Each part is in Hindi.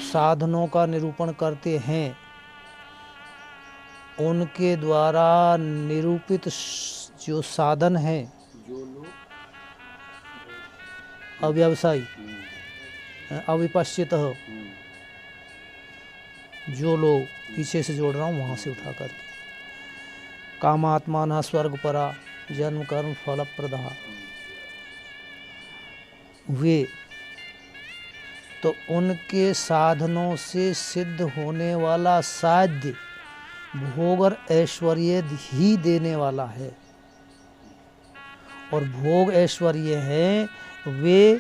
साधनों का निरूपण करते हैं, उनके द्वारा निरूपित जो साधन है, अव्यवसायी अविपश्चित, जो लोग पीछे से जोड़ रहा हूँ वहाँ से उठा करके, कामात्मा स्वर्ग परा जन्म कर्म फल प्रदा, वे तो उनके साधनों से सिद्ध होने वाला साध्य भोग और ऐश्वर्य ही देने वाला है। और भोग ऐश्वर्य है वे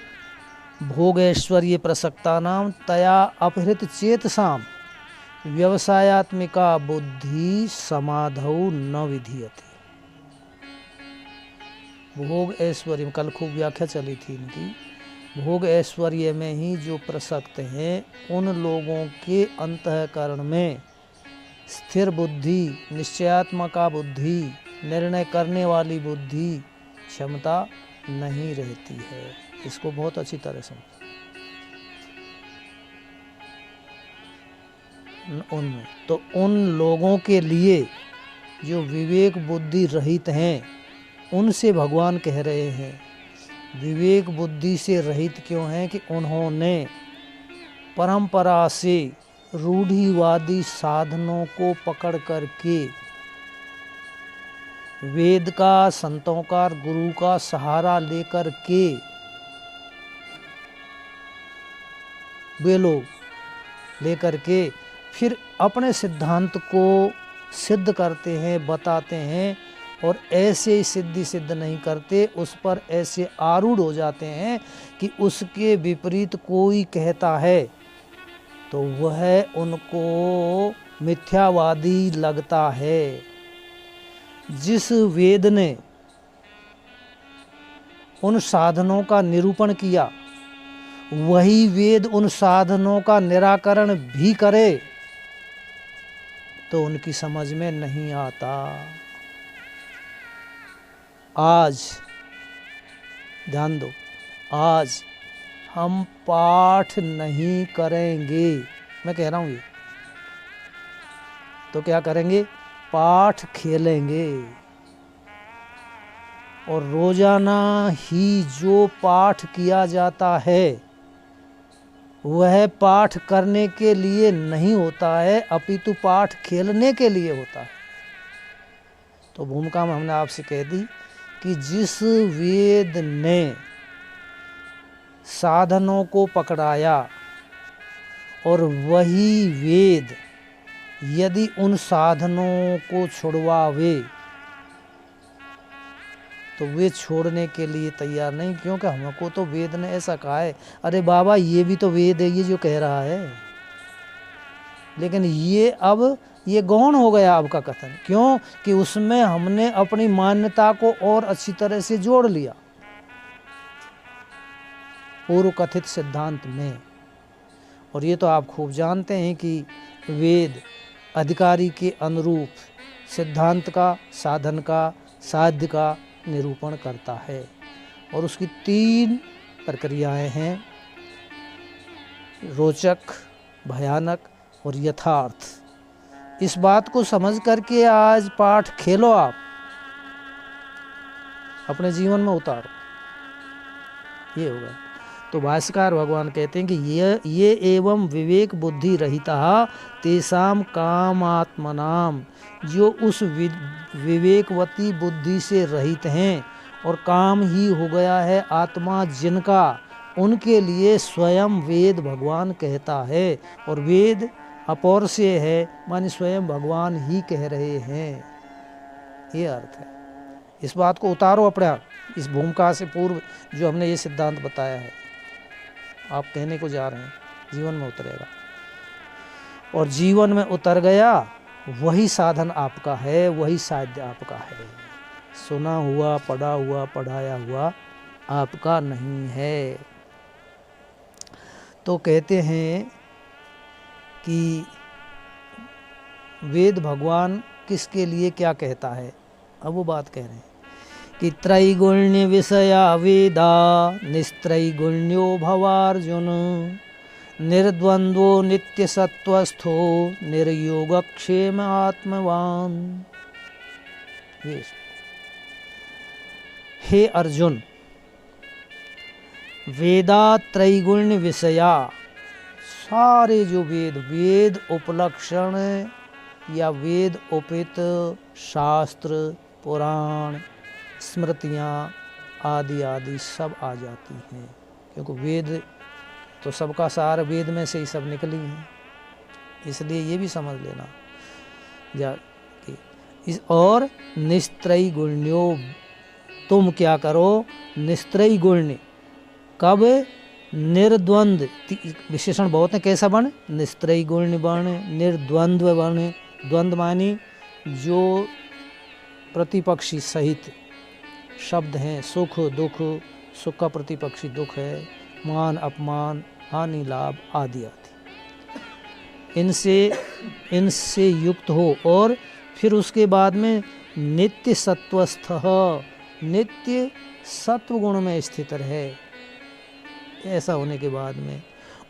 भोग ऐश्वर्य प्रसक्ता नाम तया अपहृत चेतसाम व्यवसायात्मिका बुद्धि समाधौ न विधीयते। भोग ऐश्वर्य, कल खूब व्याख्या चली थी इनकी। भोग ऐश्वर्य में ही जो प्रसक्त हैं, उन लोगों के अंतःकरण में स्थिर बुद्धि, निश्चयात्मका बुद्धि, निर्णय करने वाली बुद्धि क्षमता नहीं रहती है। इसको बहुत अच्छी तरह समझ। उनमें तो उन लोगों के लिए जो विवेक बुद्धि रहित हैं, उनसे भगवान कह रहे हैं विवेक बुद्धि से रहित क्यों हैं कि उन्होंने परंपरा से रूढ़िवादी साधनों को पकड़ करके वेद का, संतों का, गुरु का सहारा लेकर के वे लोग लेकर के फिर अपने सिद्धांत को सिद्ध करते हैं, बताते हैं, और ऐसे सिद्धि सिद्ध नहीं करते, उस पर ऐसे आरूढ़ हो जाते हैं कि उसके विपरीत कोई कहता है तो वह उनको मिथ्यावादी लगता है। जिस वेद ने उन साधनों का निरूपण किया, वही वेद उन साधनों का निराकरण भी करे तो उनकी समझ में नहीं आता। आज ध्यान दो, आज हम पाठ नहीं करेंगे, मैं कह रहा हूँ ये, तो क्या करेंगे? पाठ खेलेंगे। और रोजाना ही जो पाठ किया जाता है वह पाठ करने के लिए नहीं होता है, अपितु पाठ खेलने के लिए होता है। तो भूमिका में हमने आपसे कह दी कि जिस वेद ने साधनों को पकड़ाया और वही वेद यदि उन साधनों को छुड़वावे तो वे छोड़ने के लिए तैयार नहीं, क्योंकि हमको तो वेद ने ऐसा कहा है। अरे बाबा, ये भी तो वेद है ये जो कह रहा है, लेकिन ये अब ये गौण हो गया आपका कथन। क्यों? कि उसमें हमने अपनी मान्यता को और अच्छी तरह से जोड़ लिया पूर्व कथित सिद्धांत में। और ये तो आप खूब जानते हैं कि वेद अधिकारी के अनुरूप सिद्धांत का, साधन का, साध्य का निरूपण करता है। और उसकी 3 प्रक्रियाएं हैं, रोचक, भयानक और यथार्थ। इस बात को समझ करके आज पाठ खेलो, आप अपने जीवन में उतारो, ये होगा। तो भाष्यकार भगवान कहते हैं कि ये एवं विवेक बुद्धि रहिता तेषाम कामात्मनाम, जो उस विवेकवती बुद्धि से रहित हैं और काम ही हो गया है आत्मा जिनका, उनके लिए स्वयं वेद भगवान कहता है। और वेद अपौर से है, माने स्वयं भगवान ही कह रहे हैं, ये अर्थ है। इस बात को उतारो अपने इस भूमिका से पूर्व जो हमने ये सिद्धांत बताया है, आप कहने को जा रहे हैं, जीवन में उतरेगा। और जीवन में उतर गया वही साधन आपका है, वही साध्य आपका है। सुना हुआ, पढ़ा हुआ, पढ़ाया हुआ आपका नहीं है। तो कहते हैं कि वेद भगवान किसके लिए क्या कहता है, अब वो बात कह रहे हैं कि त्रैगुण्य विषया वेदा निस्त्रैगुण्यो भवार्जुन निर्द्वंद्वो नित्य सत्वस्थो निर्योगक्षेम आत्मवान। हे अर्जुन, वेदा त्रैगुण्य विषया, सारे जो वेद, वेद उपलक्षण या वेद उपित शास्त्र, पुराण, स्मृतियाँ आदि आदि सब आ जाती हैं, क्योंकि वेद तो सबका सार वेद में से ही सब निकली हैं। इसलिए ये भी समझ लेना इस और निस्त्रैगुण्यो, तुम क्या करो, निस्त्रैगुण्य कब, निर्द्वंद, विशेषण बहुत है, कैसा बन, निस्त्रैगुण्य बन, निर्द्वंद्व बन। द्वंद्व मानी जो प्रतिपक्षी सहित शब्द हैं, सुख दुख, सुख का प्रतिपक्षी दुख है, मान अपमान, हानि लाभ आदि आदि, इनसे युक्त हो। और फिर उसके बाद में नित्य सत्वस्थ, नित्य सत्व गुण में स्थित रहे, ऐसा होने के बाद में,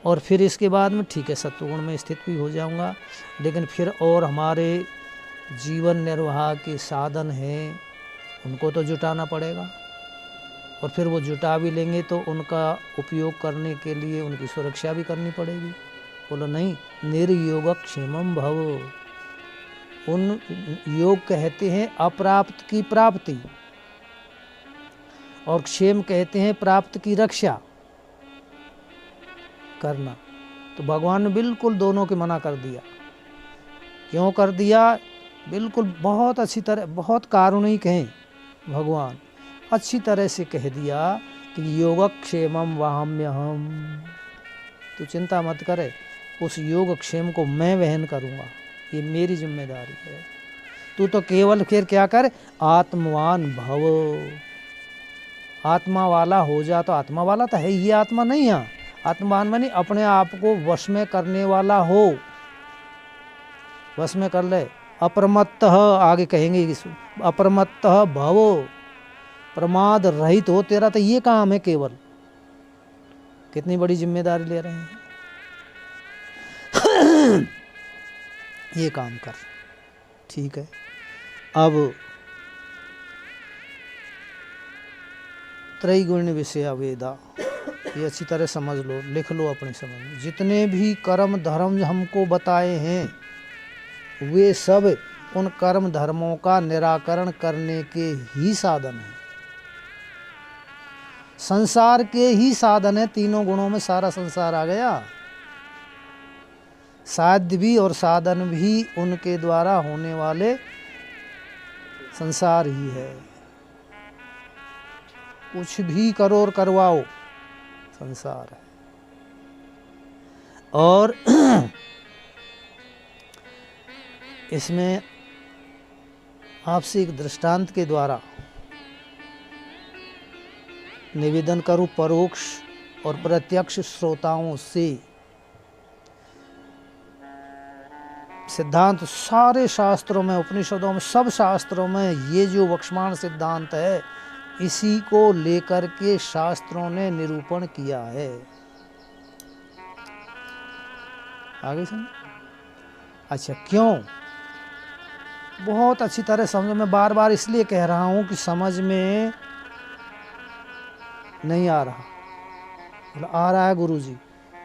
और फिर इसके बाद में ठीक है सत्व गुण में स्थित भी हो जाऊंगा, लेकिन फिर और हमारे जीवन निर्वाह के साधन हैं, उनको तो जुटाना पड़ेगा, और फिर वो जुटा भी लेंगे तो उनका उपयोग करने के लिए उनकी सुरक्षा भी करनी पड़ेगी। बोलो नहीं, निर्योगक्षेमं भव, उन योग कहते हैं अप्राप्त की प्राप्ति, और क्षेम कहते हैं प्राप्त की रक्षा करना। तो भगवान ने बिल्कुल दोनों के मना कर दिया। क्यों कर दिया, बिल्कुल बहुत अच्छी तरह, बहुत कारुणिक हैं भगवान, अच्छी तरह से कह दिया कि योगक्षेमं वहाम्यहम्, तो चिंता मत करे, उस योगक्षेम को मैं वहन करूँगा, ये मेरी जिम्मेदारी है। तू तो केवल फिर क्या कर, आत्मवान भव, आत्मा वाला हो जा। तो आत्मा वाला तो है, ये आत्मा नहीं है। आत्मवान मानी अपने आप को वश में करने वाला हो, वश में कर ले। अप्रमत्तः, आगे कहेंगे अप्रमत्तः भवो, प्रमाद रहित हो, तेरा तो ये काम है केवल। कितनी बड़ी जिम्मेदारी ले रहे हैं, ये काम कर, ठीक है। अब त्रैगुण्य विषया वेदा, ये अच्छी तरह समझ लो, लिख लो अपने समझ में। जितने भी कर्म धर्म हमको बताए हैं, वे सब उन कर्म धर्मों का निराकरण करने के ही साधन हैं, संसार के ही साधन है। तीनों गुणों में सारा संसार आ गया। साध्य भी और साधन भी उनके द्वारा होने वाले संसार ही है। कुछ भी करो और करवाओ, संसार है। और इसमें आपसे एक दृष्टांत के द्वारा निवेदन करूं, परोक्ष और प्रत्यक्ष श्रोताओं से। सिद्धांत सारे शास्त्रों में, उपनिषदों में, सब शास्त्रों में ये जो वक्ष्यमाण सिद्धांत है, इसी को लेकर के शास्त्रों ने निरूपण किया है। आगे सुन। अच्छा, क्यों? बहुत अच्छी तरह समझो। मैं बार बार इसलिए कह रहा हूं कि समझ में नहीं आ रहा। बोलो आ रहा है गुरुजी,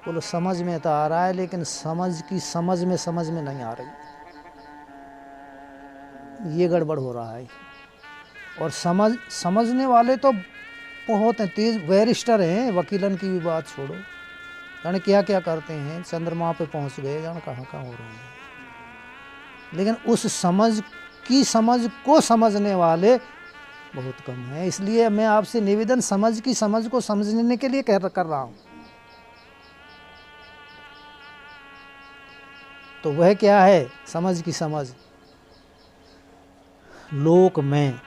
बोलो समझ में तो आ रहा है, लेकिन समझ में नहीं आ रही, ये गड़बड़ हो रहा है। और समझने वाले तो बहुत हैं, तेज बैरिस्टर हैं, वकीलन की भी बात छोड़ो, जाने क्या क्या करते हैं, चंद्रमा पे पहुंच गए, जाने कहाँ कहाँ हो रहे हैं। लेकिन उस समझ को समझने वाले बहुत कम है। इसलिए मैं आपसे निवेदन समझ को समझने के लिए कर रहा हूँ। तो वह क्या है? समझ की समझ। लोक में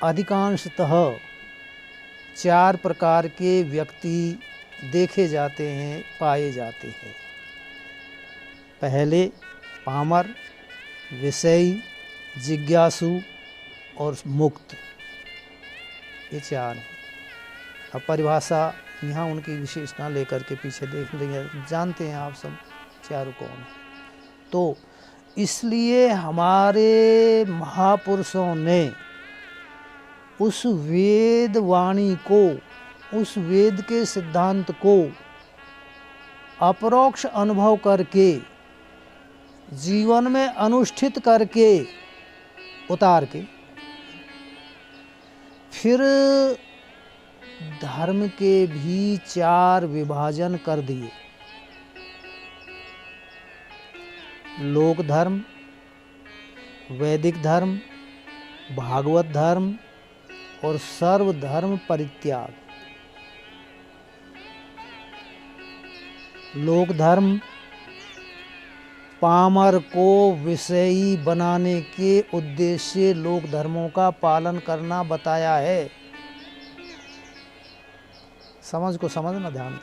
अधिकांशतः 4 प्रकार के व्यक्ति देखे जाते हैं, पाए जाते हैं। पहले पामर, विषयी, जिज्ञासु और मुक्त, ये 4 हैं। अब परिभाषा यहाँ उनकी विशेषता लेकर के पीछे देख लेंगे, जानते हैं आप सब चारों कौन हैं। तो इसलिए हमारे महापुरुषों ने उस वेद वाणी को, उस वेद के सिद्धांत को अपरोक्ष अनुभव करके, जीवन में अनुष्ठित करके, उतार के, फिर धर्म के भी 4 विभाजन कर दिए। लोक धर्म, वैदिक धर्म, भागवत धर्म और सर्वधर्म परित्याग। लोक धर्म पामर को विषयी बनाने के उद्देश्य से लोक धर्मों का पालन करना बताया है। समझ को समझना, ध्यान।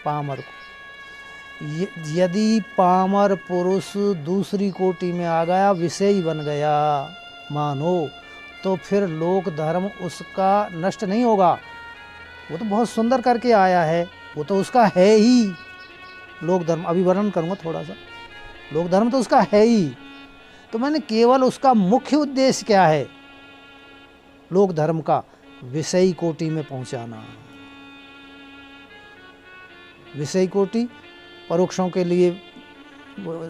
पामर को, यदि पामर पुरुष दूसरी कोटि में आ गया, विषयी बन गया मानो, तो फिर लोक धर्म उसका नष्ट नहीं होगा। वो तो बहुत सुंदर करके आया है, वो तो उसका है ही लोक धर्म। अभी वर्णन करूँगा थोड़ा सा। लोक धर्म तो उसका है ही, तो मैंने केवल उसका मुख्य उद्देश्य क्या है लोक धर्म का? विषयी कोटि में पहुंचाना। विषयी कोटि परोक्षों के लिए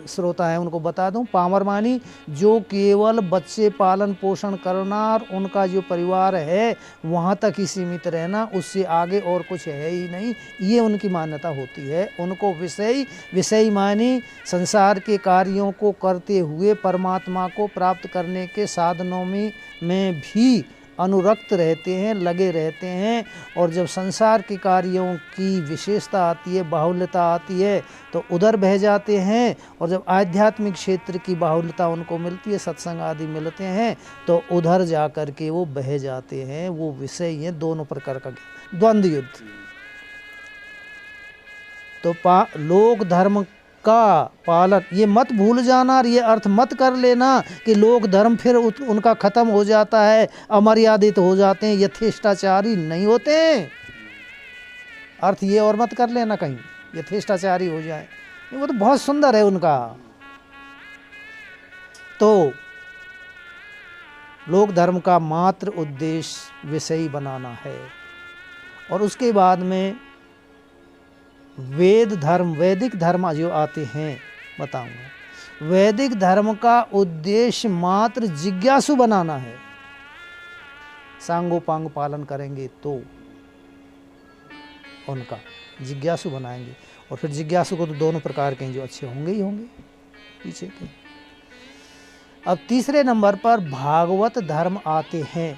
श्रोता है उनको बता दूं, पामर मानी जो केवल बच्चे पालन पोषण करना और उनका जो परिवार है वहाँ तक ही सीमित रहना, उससे आगे और कुछ है ही नहीं, ये उनकी मान्यता होती है। उनको विषयी मानी संसार के कार्यों को करते हुए परमात्मा को प्राप्त करने के साधनों में भी अनुरक्त रहते हैं, लगे रहते हैं। और जब संसार के कार्यों की विशेषता आती है, बाहुल्यता आती है, तो उधर बह जाते हैं। और जब आध्यात्मिक क्षेत्र की बाहुल्यता उनको मिलती है, सत्संग आदि मिलते हैं, तो उधर जा कर के वो बह जाते हैं। वो विषय हैं, दोनों प्रकार का द्वंद्व युद्ध। तो लोक धर्म का पालन, ये मत भूल जाना और ये अर्थ मत कर लेना कि लोक धर्म फिर उनका खत्म हो जाता है, अमर्यादित हो जाते हैं, यथेष्टाचारी नहीं होते। अर्थ ये और मत कर लेना कहीं यथेष्टाचारी हो जाए, वो तो बहुत सुंदर है उनका। तो लोक धर्म का मात्र उद्देश्य विषयी बनाना है। और उसके बाद में वेद धर्म, वैदिक धर्म जो आते हैं बताऊंगा। वैदिक धर्म का उद्देश्य मात्र जिज्ञासु बनाना है। सांगोपांग पालन करेंगे तो उनका जिज्ञासु बनाएंगे। और फिर जिज्ञासु को तो दोनों प्रकार के जो अच्छे होंगे ही होंगे पीछे के। अब तीसरे नंबर पर भागवत धर्म आते हैं।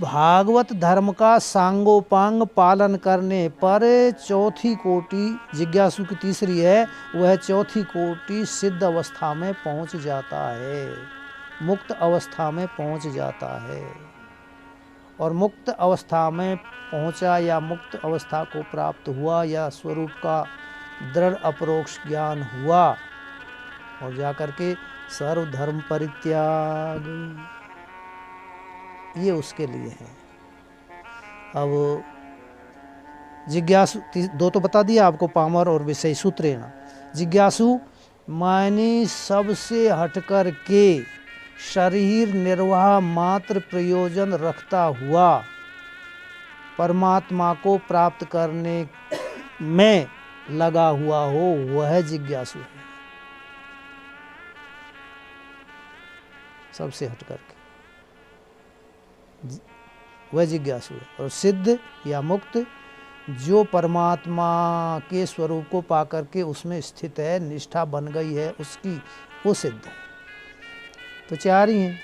भागवत धर्म का सांगोपांग पालन करने पर चौथी कोटि, जिज्ञासु की तीसरी है, वह चौथी कोटि सिद्ध अवस्था में पहुंच जाता है, मुक्त अवस्था में पहुंच जाता है। और मुक्त अवस्था में पहुंचा या मुक्त अवस्था को प्राप्त हुआ या स्वरूप का दृढ़ अपरोक्ष ज्ञान हुआ, और जाकर के सर्वधर्म परित्याग, ये उसके लिए है। अब जिज्ञासु, दो तो बता दिया आपको, पामर और विषय सूत्रेण। जिज्ञासु मायने सबसे हटकर के शरीर निर्वाह मात्र प्रयोजन रखता हुआ परमात्मा को प्राप्त करने में लगा हुआ हो, वह जिज्ञासु है। सबसे हटकर के वह जिज्ञासु है। और सिद्ध या मुक्त जो परमात्मा के स्वरूप को पाकर के उसमें स्थित है, निष्ठा बन गई है उसकी, वो सिद्ध है। तो चार ही हैं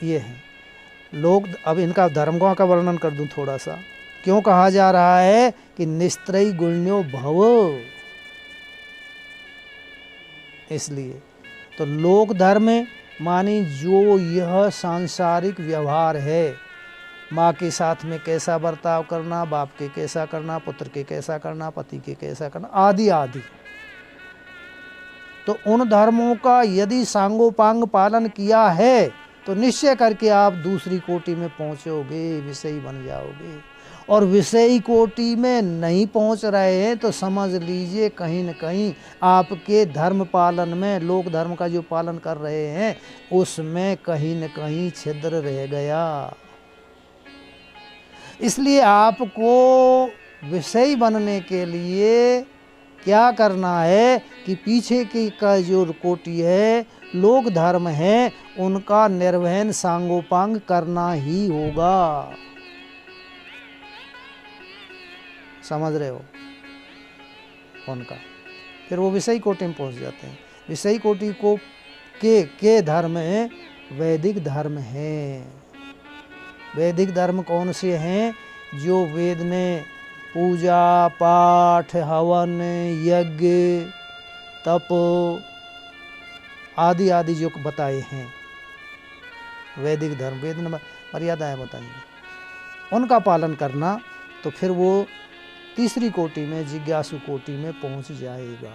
ये हैं लोग। अब इनका धर्मों का वर्णन कर दूं थोड़ा सा क्यों कहा जा रहा है कि निस्त्रयी गुण्यो भव, इसलिए। तो लोक धर्म मानी जो यह सांसारिक व्यवहार है, माँ के साथ में कैसा बर्ताव करना, बाप के कैसा करना, पुत्र के कैसा करना, पति के कैसा करना, आदि आदि। तो उन धर्मों का यदि सांगोपांग पालन किया है तो निश्चय करके आप दूसरी कोटि में पहुंचोगे, विषयी बन जाओगे। और विषयी कोटि में नहीं पहुंच रहे हैं तो समझ लीजिए कहीं न कहीं आपके धर्म पालन में, लोक धर्म का जो पालन कर रहे हैं उसमें कहीं न कहीं छिद्र रह गया। इसलिए आपको विषयी बनने के लिए क्या करना है कि पीछे की का जो कोटि है, लोक धर्म है, उनका निर्वहन सांगोपांग करना ही होगा। समझ रहे हो उनका। फिर वो विषयी कोटि में पहुंच जाते हैं। विषयी कोटि को के धर्म है, वैदिक धर्म है। वैदिक धर्म कौन से हैं? जो वेद ने पूजा पाठ, हवन, यज्ञ, तप आदि आदि जो बताए हैं, वैदिक धर्म, वेद ने मर्यादाएं बताई हैं, उनका पालन करना, तो फिर वो तीसरी कोटि में, जिज्ञासु कोटि में पहुंच जाएगा।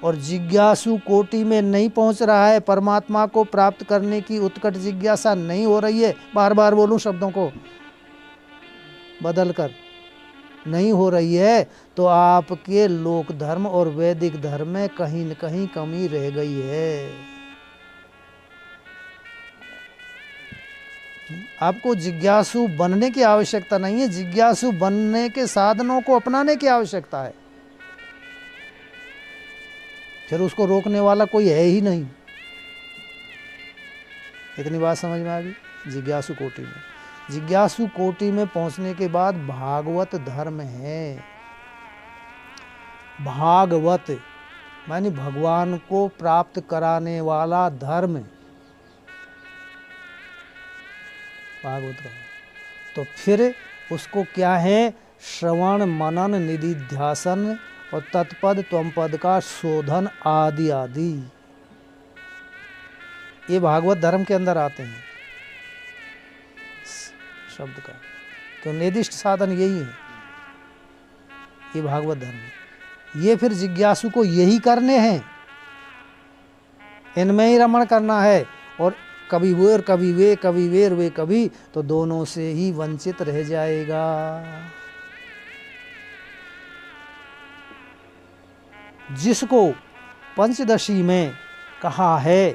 और जिज्ञासु कोटि में नहीं पहुंच रहा है, परमात्मा को प्राप्त करने की उत्कट जिज्ञासा नहीं हो रही है, बार बार बोलूं शब्दों को बदल कर, नहीं हो रही है, तो आपके लोक धर्म और वैदिक धर्म में कहीं न कहीं कमी रह गई है। आपको जिज्ञासु बनने की आवश्यकता नहीं है, जिज्ञासु बनने के साधनों को अपनाने की आवश्यकता है। फिर उसको रोकने वाला कोई है ही नहीं। इतनी बात समझ में आ गई? जिज्ञासु कोटि में, जिज्ञासु कोटि में पहुंचने के बाद भागवत धर्म है। भागवत माने भगवान को प्राप्त कराने वाला धर्म, भागवत का। तो फिर उसको क्या है? श्रवण, मनन, निधिध्यासन और तत्पद त्वमपद का शोधन आदि आदि, ये भागवत धर्म के अंदर आते हैं शब्द का। तो निर्दिष्ट साधन यही है, ये भागवत धर्म है। ये फिर जिज्ञासु को यही करने हैं, इनमें ही रमण करना है। और कभी वो और कभी वे, कभी वे और वे कभी, तो दोनों से ही वंचित रह जाएगा। जिसको पंचदशी में कहा है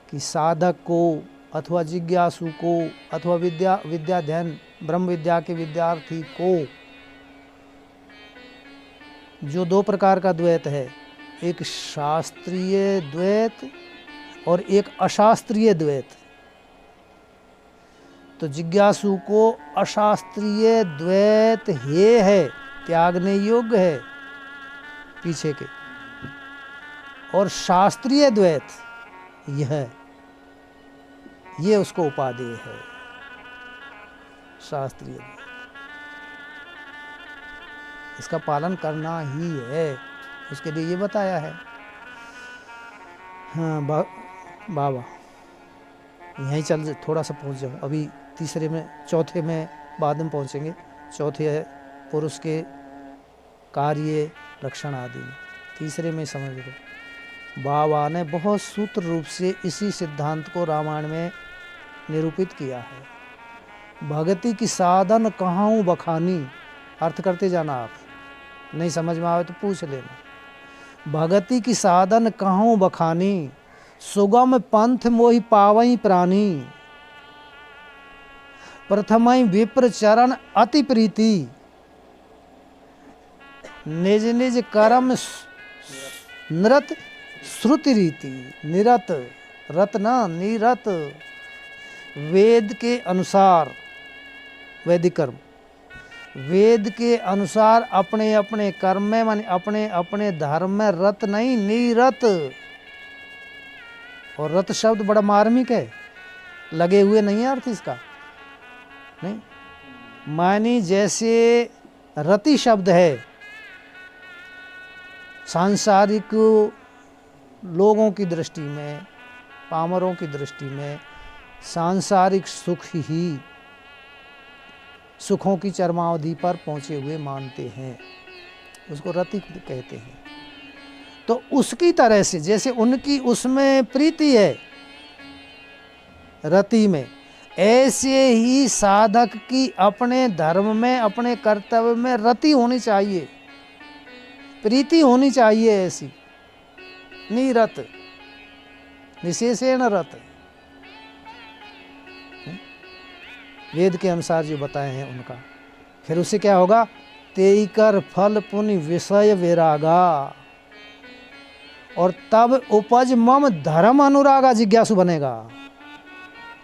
कि साधक को अथवा जिज्ञासु को अथवा विद्याध्ययन ब्रह्म विद्या के विद्यार्थी को जो दो प्रकार का द्वैत है, एक शास्त्रीय द्वैत और एक अशास्त्रीय द्वैत, तो जिज्ञासु को अशास्त्रीय द्वैत ये है, त्यागने योग्य है पीछे के, और शास्त्रीय द्वैत ये उसको उपादेय है, शास्त्रीय द्वैत। इसका पालन करना ही है, उसके लिए ये बताया है। हाँ बाबा यहीं चल, थोड़ा सा पहुंच जाओ। अभी तीसरे में, चौथे में बाद में पहुंचेंगे। चौथे है पुरुष के कार्य लक्षण आदि में, तीसरे में समझ लो। बाबा ने बहुत सूत्र रूप से इसी सिद्धांत को रामायण में निरूपित किया है। भगति की साधन कहाँ बखानी, अर्थ करते जाना, आप नहीं समझ में आवे तो पूछ लेना। भगति की साधन कहाँ बखानी, सुगम पंथ मोहि पावई प्राणी, प्रथमई विप्र चरण अति प्रीति, निज निज कर्म निरत श्रुति रीति। निरत, रत्ना निरत, वेद के अनुसार, वैदिक कर्म, वेद के अनुसार अपने अपने कर्म में, माने अपने अपने धर्म में रत नहीं, निरत। और रत शब्द बड़ा मार्मिक है, लगे हुए नहीं है अर्थ इसका, नहीं, मानी जैसे रति शब्द है, सांसारिक लोगों की दृष्टि में, पामरों की दृष्टि में सांसारिक सुख ही सुखों की चरमावधि पर पहुंचे हुए मानते हैं, उसको रति कहते हैं। तो उसकी तरह से जैसे उनकी उसमें प्रीति है रति में, ऐसे ही साधक की अपने धर्म में, अपने कर्तव्य में रति होनी चाहिए, प्रीति होनी चाहिए ऐसी, निरत निशेषेण रत, वेद के अनुसार जो बताए हैं उनका। फिर उससे क्या होगा? तेई कर फल पुण्य विषय वैरागा, और तब उपज मम धर्म अनुरागा जिज्ञासु बनेगा।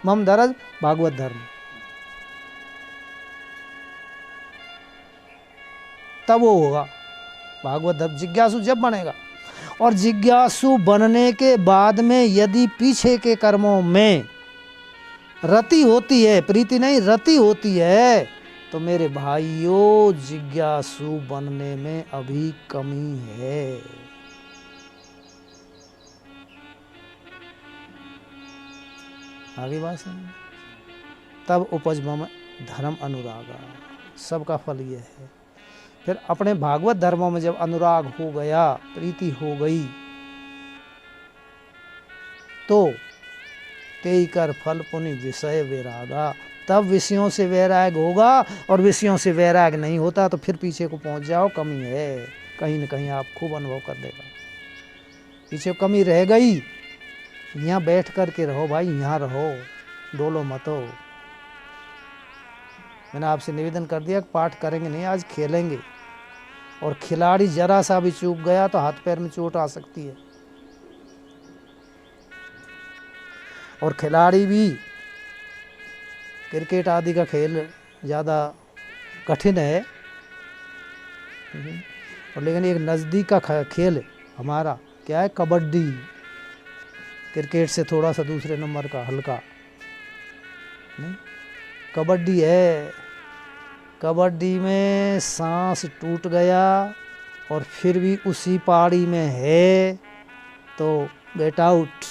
मम धर्म भागवत धर्म, तब वो होगा भागवत धर्म जिज्ञासु जब बनेगा। और जिज्ञासु बनने के बाद में यदि पीछे के कर्मों में रति होती है, प्रीति नहीं रति होती है, तो मेरे भाइयों जिज्ञासु बनने में अभी कमी है। आगे बात समझ। तब उपज मम धर्म अनुरागा, सबका फल ये है। फिर अपने भागवत धर्मों में जब अनुराग हो गया, प्रीति हो गई, तो तेई कर फल पुण्य विषय वैरागा, तब विषयों से वैराग होगा। और विषयों से वैराग नहीं होता तो फिर पीछे को पहुंच जाओ, कमी है, कहीं न कहीं आप खूब अनुभव कर लेगा। पीछे कमी रह गई, यहाँ बैठ कर के रहो भाई, यहाँ रहो, डोलो मत हो। मैंने आपसे निवेदन कर दिया कि पाठ करेंगे नहीं, आज खेलेंगे। और खिलाड़ी जरा सा भी चूक गया तो हाथ पैर में चोट आ सकती है। और खिलाड़ी भी, क्रिकेट आदि का खेल ज़्यादा कठिन है, और लेकिन एक नज़दीक का खेल हमारा क्या है, कबड्डी। क्रिकेट से थोड़ा सा दूसरे नंबर का, हल्का नहीं, कबड्डी है। कबड्डी में सांस टूट गया और फिर भी उसी पारी में है तो गेट आउट।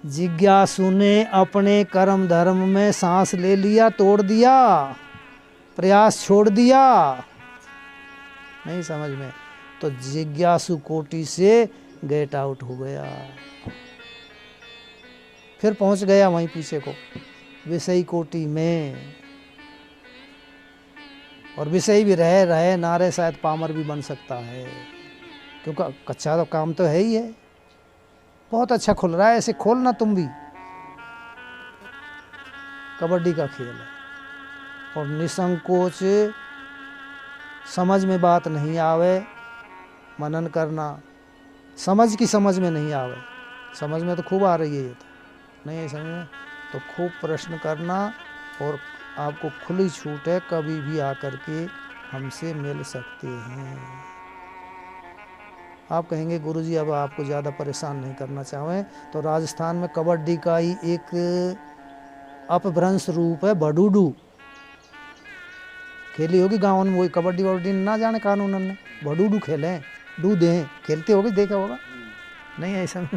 जिज्ञासु ने अपने कर्म धर्म में सांस ले लिया, तोड़ दिया, प्रयास छोड़ दिया, नहीं समझ में, तो जिज्ञासु कोटि से गेट आउट हो गया। फिर पहुंच गया वहीं पीछे को, विषयी कोटि में। और विषयी भी रहे ना रहे, शायद पामर भी बन सकता है, क्योंकि कच्चा तो काम तो है ही है। बहुत अच्छा खुल रहा है, ऐसे खोलना तुम भी। कबड्डी का खेल है और निसंकोच, समझ में बात नहीं आवे मनन करना, समझ की समझ में नहीं आवे, समझ में तो खूब आ रही है, ये तो नहीं है समझ में, तो खूब प्रश्न करना। और आपको खुली छूट है, कभी भी आकर के हमसे मिल सकते हैं। आप कहेंगे गुरुजी अब आपको ज़्यादा परेशान नहीं करना चाहें, तो राजस्थान में कबड्डी का ही एक अपभ्रंश रूप है बडूडू। खेली होगी गाँव में, वही कबड्डी वबड्डी ना जाने कानून ने, बडूडू खेले, दूध हैं, खेलते होगे, देखा होगा नहीं ऐसा।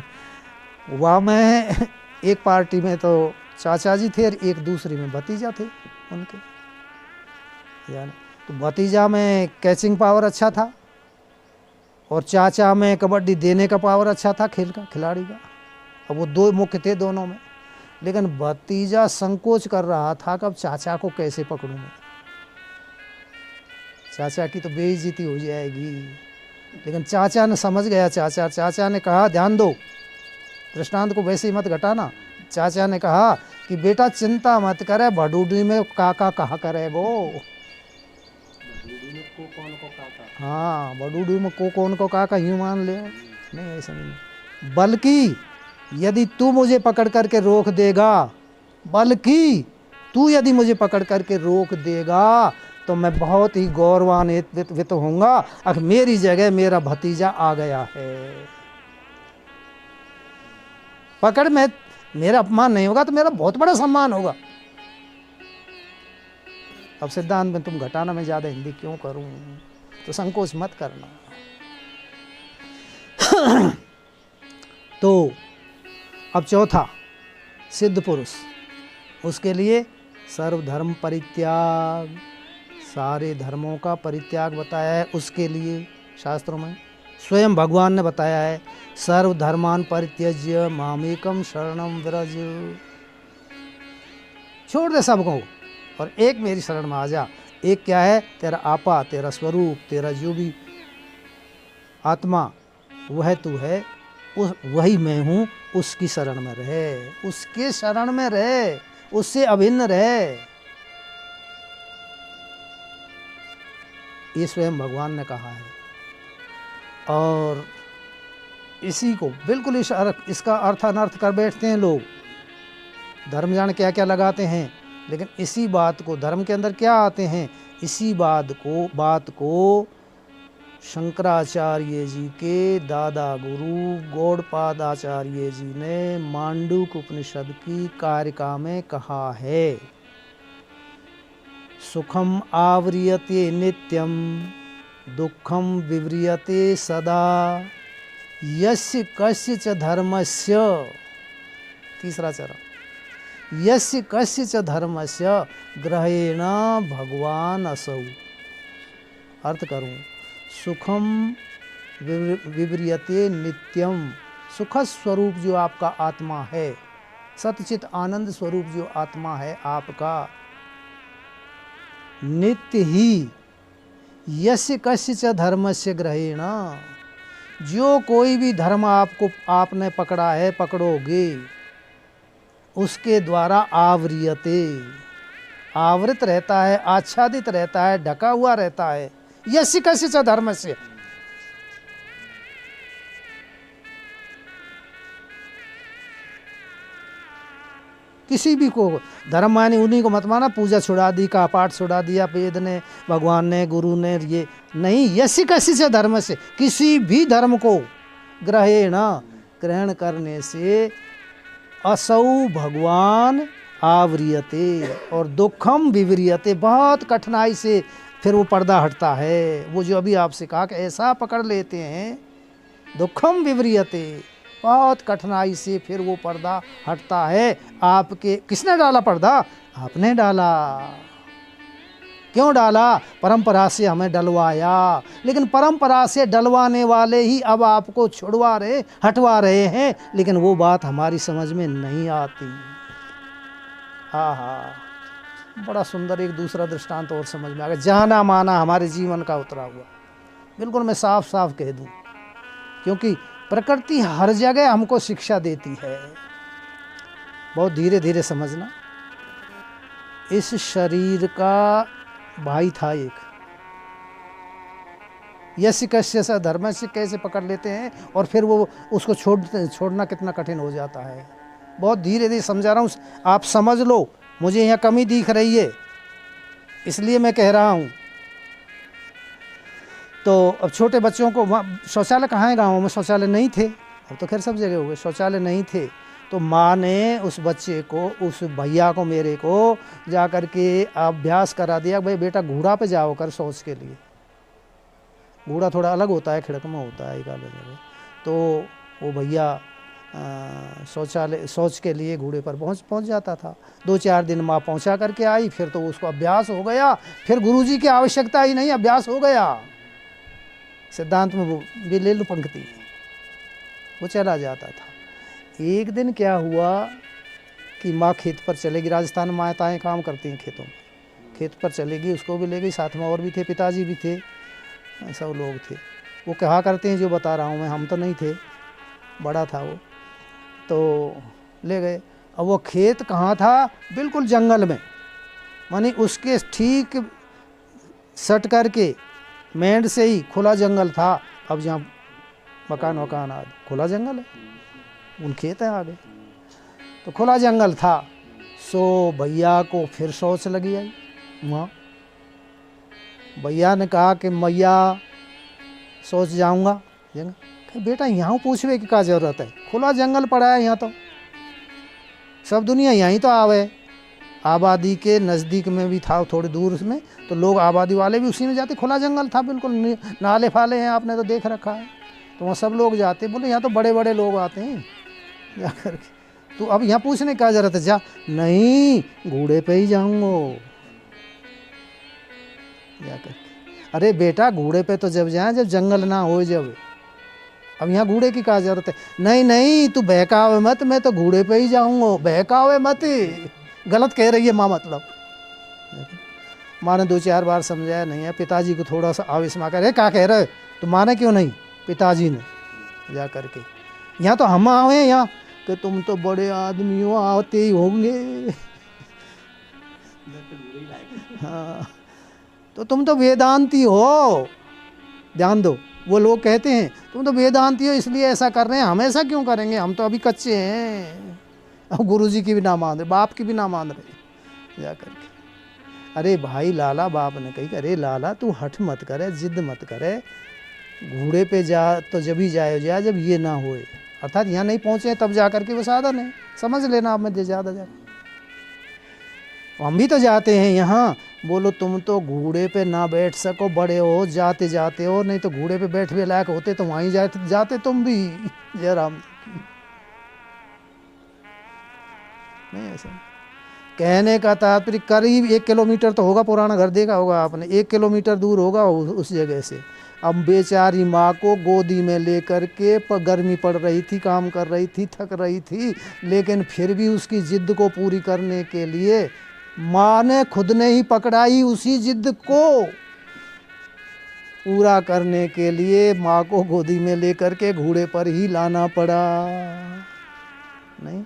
वहाँ में एक पार्टी में तो चाचा जी थे और एक दूसरी में भतीजा थे उनके, यानी तो भतीजा में कैचिंग पावर अच्छा था और चाचा में कबड्डी देने का पावर अच्छा था, खेल का, खिलाड़ी का। अब वो दो मुख्य थे दोनों में, लेकिन भतीजा संकोच कर रहा था कि अब चाचा को कैसे पकड़ूं मैं, चाचा की तो बेइज्जती हो जाएगी। लेकिन चाचा ने समझ गया, चाचा ने कहा ध्यान दो, दृष्टांत को वैसे ही मत घटाना। चाचा ने कहा कि बेटा चिंता मत करे, भडूडी में काका कहा करेगो। हाँ, बडूडू में कौन को काका यूँ मान ले, नहीं ऐसा नहीं। बल्कि यदि तू मुझे पकड़ करके रोक देगा, बल्कि तू यदि मुझे पकड़ करके रोक देगा तो मैं बहुत ही गौरवान्वित होऊंगा, अब मेरी जगह मेरा भतीजा आ गया है। पकड़ में मेरा अपमान नहीं होगा तो मेरा बहुत बड़ा सम्मान होगा। अब सिद्धांत में तुम घटाना, मैं ज़्यादा हिंदी क्यों करूं, तो संकोच मत करना। तो अब चौथा सिद्ध पुरुष, उसके लिए सर्वधर्म परित्याग, सारे धर्मों का परित्याग बताया है उसके लिए शास्त्रों में। स्वयं भगवान ने बताया है सर्वधर्मान परित्यज्य मामेकम शरणम व्रज, छोड़ दे सबको और एक मेरी शरण में आ जा। एक क्या है, तेरा आपा, तेरा स्वरूप, तेरा जो भी आत्मा वह तू है, वही मैं हूँ, उसकी शरण में रहे, उसके शरण में रहे, उससे अभिन्न रहे। ये स्वयं भगवान ने कहा है। और इसी को बिल्कुल इसका अर्थ अनर्थ कर बैठते हैं लोग, धर्म जान क्या क्या लगाते हैं, लेकिन इसी बात को, धर्म के अंदर क्या आते हैं, इसी बात को शंकराचार्य जी के दादा गुरु गौड़पाद आचार्य जी ने मांडूक उपनिषद की कारिका में कहा है। सुखम आव्रियते नित्यम दुखम विव्रियते सदा यस्य कस्य च धर्मस्य, तीसरा चरण, यस्य कस्य च धर्मस्य ग्रहेण भगवान असौ। अर्थ करूं, सुखम विव्रियते नित्यम, सुख स्वरूप जो आपका आत्मा है, सतचित आनंद स्वरूप जो आत्मा है आपका, नित्य ही यस्य कस्य च धर्मस्य ग्रहेण, जो कोई भी धर्म आपने पकड़ा है, पकड़ोगे, उसके द्वारा आव्रियते, आवृत रहता है, आच्छादित रहता है, ढका हुआ रहता है। यस्य कस्य च धर्मस्य, किसी भी को धर्म माने उन्हीं को मत माना, पूजा छुड़ा दी, का पाठ छुड़ा दिया वेद ने, भगवान ने, गुरु ने, ये नहीं। यस्य कस्य च धर्मस्य, किसी भी धर्म को ग्रहण करने से असौ भगवान आव्रियते और दुखम विव्रियते, बहुत कठिनाई से फिर वो पर्दा हटता है। वो जो अभी आपसे कहा कि ऐसा पकड़ लेते हैं, दुखम विव्रियते, बहुत कठिनाई से फिर वो पर्दा हटता है। आपके किसने डाला पर्दा? आपने डाला। क्यों डाला? परंपरा से हमें डलवाया, लेकिन परंपरा से डलवाने वाले ही अब आपको छुड़वा रहे, हटवा रहे हैं, लेकिन वो बात हमारी समझ में नहीं आती। हाँ हाँ, बड़ा सुंदर एक दूसरा दृष्टांत और समझ में आ गया, जाना माना हमारे जीवन का उतरा हुआ। बिल्कुल मैं साफ साफ कह दूं, क्योंकि प्रकृति हर जगह हमको शिक्षा देती है। बहुत धीरे धीरे समझना। इस शरीर का भाई था एक, यस्य कस्य च धर्मस्य कैसे पकड़ लेते हैं और फिर वो उसको छोड़ना कितना कठिन हो जाता है। बहुत धीरे धीरे समझा रहा हूँ, आप समझ लो। मुझे यहाँ कमी दिख रही है इसलिए मैं कह रहा हूँ। तो अब छोटे बच्चों को शौचालय कहाँ है, गाँव में शौचालय नहीं थे, अब तो खैर सब जगह हो गए, शौचालय नहीं थे। तो माँ ने उस बच्चे को, उस भैया को, मेरे को जा कर के अभ्यास करा दिया, भाई बेटा घूड़ा पे जाओ कर शौच के लिए। घूड़ा थोड़ा अलग होता है, खिड़क में होता है एक अलग जगह। तो वो भैया शौच के लिए घोड़े पर पहुंच जाता था। 2-4 दिन माँ पहुंचा करके आई, फिर तो उसको अभ्यास हो गया, फिर गुरुजी की आवश्यकता ही नहीं, अभ्यास हो गया। सिद्धांत में वो भी ले लो पंक्ति, वो चला जाता था। एक दिन क्या हुआ कि माँ खेत पर चलेगी, राजस्थान में माताएं काम करती हैं खेतों में, खेत पर चलेगी, उसको भी ले गई, साथ में और भी थे, पिताजी भी थे, सब लोग थे। वो कहा करते हैं जो बता रहा हूँ मैं, हम तो नहीं थे, बड़ा था वो, तो ले गए। अब वो खेत कहाँ था? बिल्कुल जंगल में, माने उसके ठीक सट करके मेंढ से ही खुला जंगल था। अब जहाँ मकान आ खुला जंगल है, उन खेत है आगे, तो खुला जंगल था। सो भैया को फिर शौच लगी आई। वहाँ भैया ने कहा कि मैया सोच जाऊँगा। बेटा यहाँ पूछवे की क्या जरूरत है, खुला जंगल पड़ा है यहाँ, तो सब दुनिया यहीं तो आवे, आबादी के नज़दीक में भी था, थोड़ी दूर में, तो लोग आबादी वाले भी उसी में जाते, खुला जंगल था बिल्कुल, नाले फाले हैं, आपने तो देख रखा है, तो वहाँ सब लोग जाते। बोले यहाँ तो बड़े बड़े लोग आते हैं जा करके, तो अब यहाँ पूछने क्या जरूरत है, जा, नहीं घोड़े पे ही जाऊँगा जा करके। अरे बेटा घोड़े पे तो जब जाए जब जंगल ना हो, जब, अब यहाँ घोड़े की क्या जरूरत है, नहीं नहीं तू बहकावे मत, मैं तो घोड़े पे ही जाऊँगा, बहकावे मत, गलत कह रही है माँ, मतलब माँ ने 2-4 बार समझाया, नहीं है। पिताजी को थोड़ा सा आवेश में आकर, क्या कह रहे तो माने क्यों नहीं, पिताजी ने जा करके, यहाँ तो हम आए यहाँ कि तुम तो बड़े आदमी हो, आते ही होंगे हाँ, तो तुम तो वेदांती हो, ध्यान दो, वो लोग कहते हैं तुम तो वेदांती हो इसलिए ऐसा कर रहे हैं, हम ऐसा क्यों करेंगे, हम तो अभी कच्चे हैं, अब गुरुजी की भी ना मान रहे, बाप की भी ना मान रहे जा करके। अरे भाई लाला, बाप ने कही, अरे लाला तू हठ मत करे, जिद मत करे, घोड़े पे जा तो जब ही जाए जब ये ना होए, अर्थात यहाँ नहीं पहुँचे तब जा करके वो साधन है, समझ लेना आप में ज़्यादा जा। हम भी तो जाते हैं यहाँ, बोलो तुम तो घोड़े पे ना बैठ सको, बड़े हो, जाते जाते हो, नहीं तो घोड़े पे बैठ भी लायक होते तो वहीं जाते तुम भी, जय राम। नहीं ऐसा कहने का तात्पर्य, करीब 1 किलोमीटर तो होगा, पुराना घर देखा होगा आपने, 1 किलोमीटर दूर होगा उस जगह से। अब बेचारी माँ को गोदी में लेकर के, गर्मी पड़ रही थी, काम कर रही थी, थक रही थी, लेकिन फिर भी उसकी जिद को पूरी करने के लिए माँ ने खुद ने ही पकड़ाई, उसी जिद को पूरा करने के लिए माँ को गोदी में लेकर के घोड़े पर ही लाना पड़ा। नहीं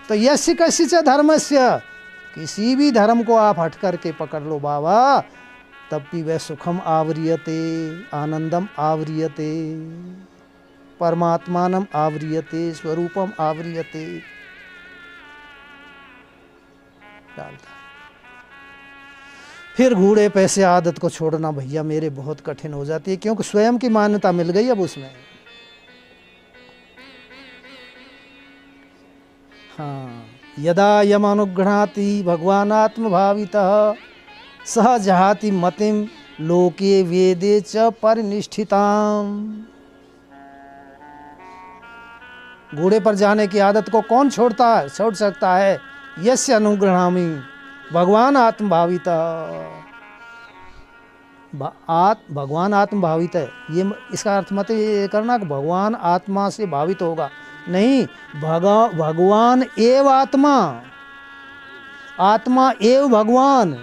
तो यस्य कस्य धर्मस्य, किसी भी धर्म को आप हट करके पकड़ लो बाबा, तब भी वह सुखम आवरियते, आनंदम आवरियते, परमात्मानम आवरियते, स्वरूपम आवरियते डालता। फिर घोड़े पे से आदत को छोड़ना भैया मेरे बहुत कठिन हो जाती है, क्योंकि स्वयं की मान्यता मिल गई अब उसमें। हाँ, यदा यमानुगृह्णाति भगवान आत्मभावितः सह जहाति मतिम लोके वेदे च परिनिष्ठिताम। घोड़े पर जाने की आदत को कौन छोड़ सकता है, यस्य अनुगृह्णामि भगवान आत्मभावितः, भगवान आत्मभावित है, ये इसका अर्थ मत ये करना कि भगवान आत्मा से भावित होगा, नहीं, भगवान एव आत्मा, आत्मा एव भगवान।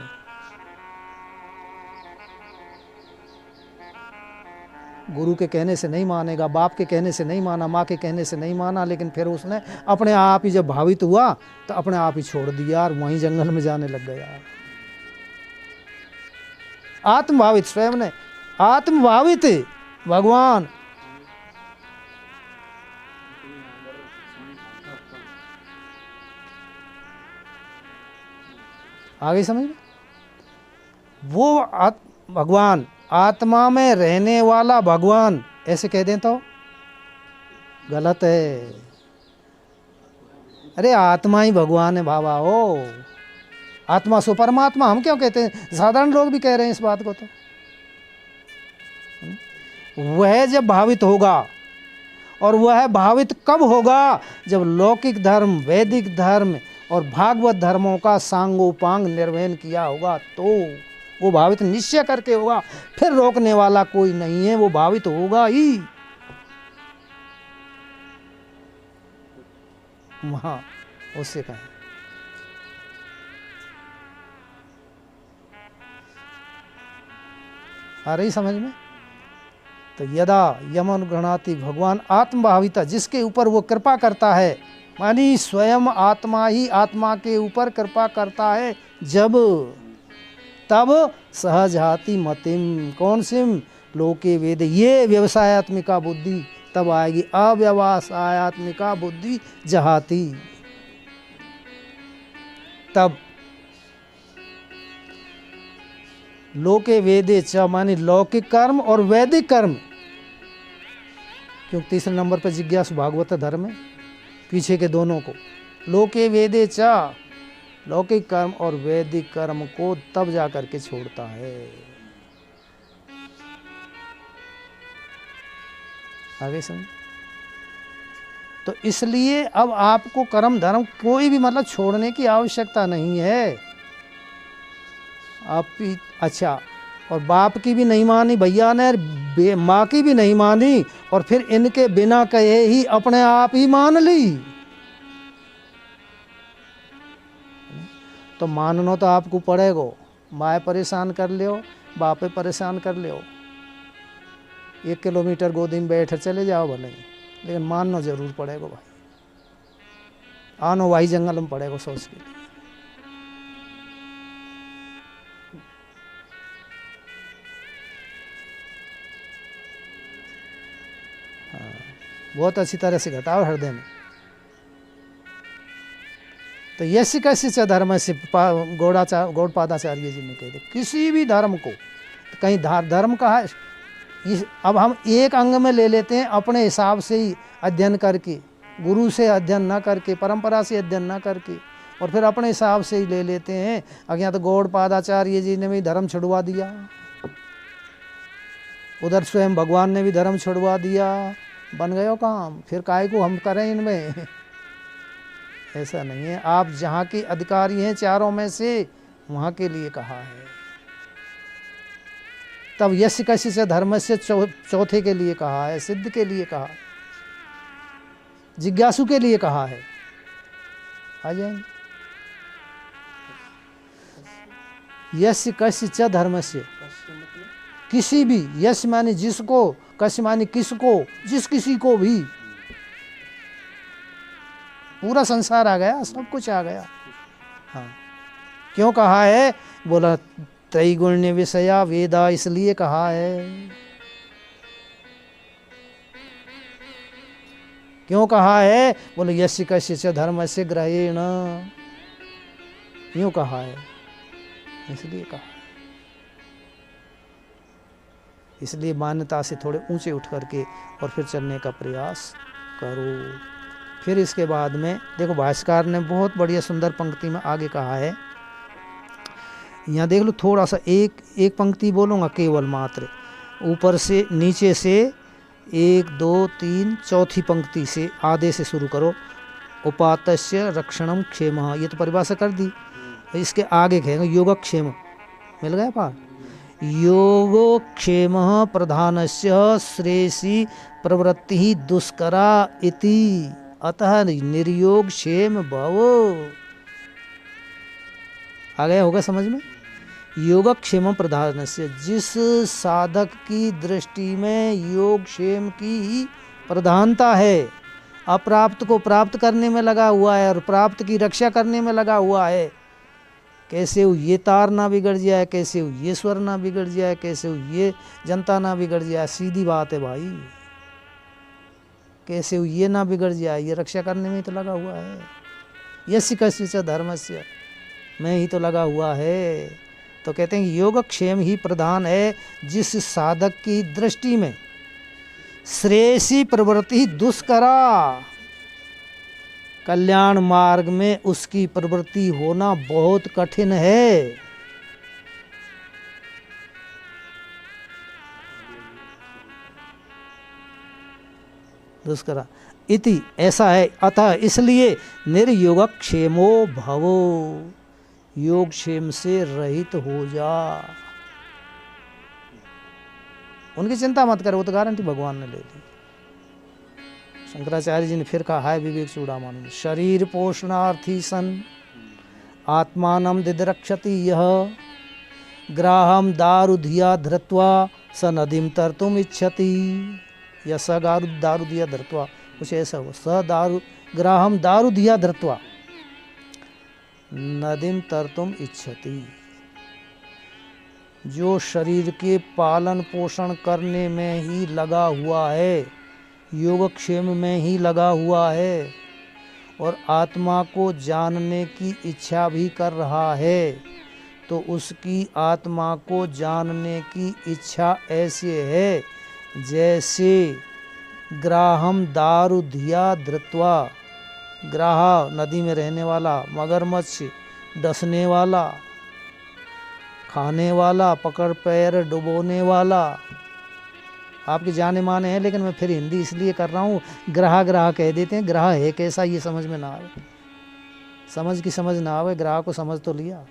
गुरु के कहने से नहीं मानेगा, बाप के कहने से नहीं माना, माँ के कहने से नहीं माना, लेकिन फिर उसने अपने आप ही जब भावित हुआ तो अपने आप ही छोड़ दिया और वहीं जंगल में जाने लग गया। आत्मभावित, स्वयं ने आत्मभावित भगवान। आगे समझ में, वो भगवान, आत्मा में रहने वाला भगवान, ऐसे कह दें तो गलत है। अरे आत्मा ही भगवान है बाबा, हो आत्मा सो परमात्मा, हम क्यों कहते हैं, साधारण लोग भी कह रहे हैं इस बात को। तो वह जब भावित होगा, और वह भावित कब होगा, जब लौकिक धर्म, वैदिक धर्म और भागवत धर्मों का सांगोपांग निर्वहन किया होगा, तो वो भावित निश्चय करके होगा, फिर रोकने वाला कोई नहीं है, वो भावित होगा ही। वहां उससे कहें आ रही समझ में। तो यदा यमनुगृह्णाति भगवान आत्मभाविता, जिसके ऊपर वो कृपा करता है, मानी स्वयं आत्मा ही आत्मा के ऊपर कृपा करता है, जब तब सहजाति मतिम, कौन सिम, लोके वेद, ये व्यवसायत्मिका बुद्धि तब आएगी, अव्यवसायत्मिका बुद्धि जहाती, तब लोके वेदे च, मानी लौकिक कर्म और वैदिक कर्म, क्योंकि 3 नंबर पर जिज्ञासु भागवत धर्म है, पीछे के दोनों को, लोके वेदे च, लौकिक कर्म और वैदिक कर्म को तब जा करके छोड़ता है। आगे समझ। तो इसलिए अब आपको कर्म धर्म कोई भी मतलब छोड़ने की आवश्यकता नहीं है। आप अच्छा, और बाप की भी नहीं मानी भैया ने, माँ की भी नहीं मानी, और फिर इनके बिना कहे ही अपने आप ही मान ली। तो मानना तो आपको पड़ेगा। माँ परेशान कर लियो, बापे परेशान कर लियो, 1 किलोमीटर गोदी में बैठ चले जाओ भले ही, लेकिन मानना जरूर पड़ेगा भाई। आनो भाई जंगल में पड़ेगा सोच के लिए। हाँ, बहुत अच्छी तरह से घटाओ हृदय में। तो यश कैसे च धर्म से गौड़पादाचार्य जी ने कहते किसी भी धर्म को, तो कहीं धर्म कहा है, अब हम एक अंग में ले लेते हैं अपने हिसाब से ही अध्ययन करके, गुरु से अध्ययन न करके, परंपरा से अध्ययन न करके, और फिर अपने हिसाब से ही ले लेते हैं। अज्ञात तो गौड़पादाचार्य जी ने भी धर्म छुड़वा दिया, उधर स्वयं भगवान ने भी धर्म छुड़वा दिया, बन गयो काम, फिर काहे को हम करें इनमें। ऐसा नहीं है। आप जहाँ के अधिकारी हैं चारों में से, वहाँ के लिए कहा है। तब यश कशिश धर्म से चौथे के लिए कहा है, सिद्ध के लिए कहा, जिज्ञासु के लिए कहा है। आ जाएंगे। यश कशिश धर्म से, किसी भी, यश माने जिसको, कश माने किसको, जिस किसी को भी, पूरा संसार आ गया, सब कुछ आ गया। हाँ, क्यों कहा है? बोला त्रैगुण्य विषया वेदा, इसलिए कहा है। क्यों कहा है? बोले यश कस्य धर्म से ग्रहेण, यूं कहा है, इसलिए कहा। इसलिए मान्यता से थोड़े ऊंचे उठ करके और फिर चलने का प्रयास करो। फिर इसके बाद में देखो भाष्यकार ने बहुत बढ़िया सुंदर पंक्ति में आगे कहा है। यहाँ देख लो, थोड़ा सा एक पंक्ति बोलूँगा केवल मात्र, ऊपर से नीचे से 1 2 3 चौथी पंक्ति से आधे से शुरू करो। उपातस्य रक्षणम क्षेमः, ये तो परिभाषा कर दी। इसके आगे कहेंगे योगक्षेम, मिल गया पार। योगक्षेमः प्रधानस्य श्रेयसी प्रवृत्ति दुष्करा इति, अतः निर्योग क्षेम भवो। आ गया होगा समझ में। योगक्षेम प्रधान से, जिस साधक की दृष्टि में योगक्षेम की ही प्रधानता है, अप्राप्त को प्राप्त करने में लगा हुआ है और प्राप्त की रक्षा करने में लगा हुआ है। कैसे हो ये तार ना बिगड़ जाए, कैसे हो ये स्वर ना बिगड़ जाए, कैसे हो ये जनता ना बिगड़ जाए, सीधी बात है भाई। कैसे हो ये ना बिगड़ जाए, ये रक्षा करने में तो लगा हुआ है। यस्य कस्य धर्मस्य, में ही तो लगा हुआ है। तो कहते हैं कि योगक्षेम ही प्रधान है, जिस साधक की दृष्टि में श्रेयसी प्रवृत्ति दुष्करा, कल्याण मार्ग में उसकी प्रवृत्ति होना बहुत कठिन है। दुष्करा इति, ऐसा है। अतः इसलिए निर्योगक्षेमो भवो, योगक्षेम से रहित हो जा। उनकी चिंता मत कर, वो तो गारंटी भगवान ने ले ली। शंकराचार्य जी ने फिर कहा है विवेक चूड़ामणि में, शरीर पोषणार्थी सन आत्मानं दिदरक्षति यह, ग्राहम दारुधिया धृत्वा स नदीम तरतुम इच्छति। या स दारुधिया धृत्वा, कुछ ऐसा हो, स ग्राहम दारुधिया धृत्वा नदीम तरतुम इच्छति। जो शरीर के पालन पोषण करने में ही लगा हुआ है, योगक्षेम में ही लगा हुआ है, और आत्मा को जानने की इच्छा भी कर रहा है, तो उसकी आत्मा को जानने की इच्छा ऐसे है जैसे ग्राहम दारुधिया धृत्वा, ग्राह नदी में रहने वाला मगरमच्छ डसने वाला, खाने वाला, पकड़ पैर डुबोने वाला, आपके जाने माने हैं, लेकिन मैं फिर हिंदी इसलिए कर रहा हूँ, ग्रह ग्रह कह देते हैं, ग्रह है कैसा ये समझ में ना आवे, समझ की समझ ना आवे, ग्रह को समझ तो लिया।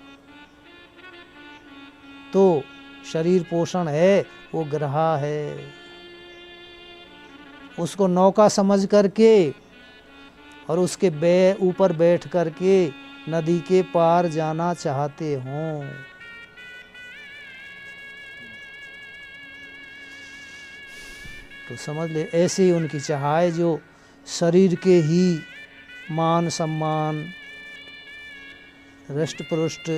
तो शरीर पोषण है, वो ग्रह है, उसको नौका समझ करके और उसके ऊपर बैठ करके नदी के पार जाना चाहते हों। तो समझ ले, ऐसे ही उनकी चाह है जो शरीर के ही मान सम्मान रष्ट पुष्ट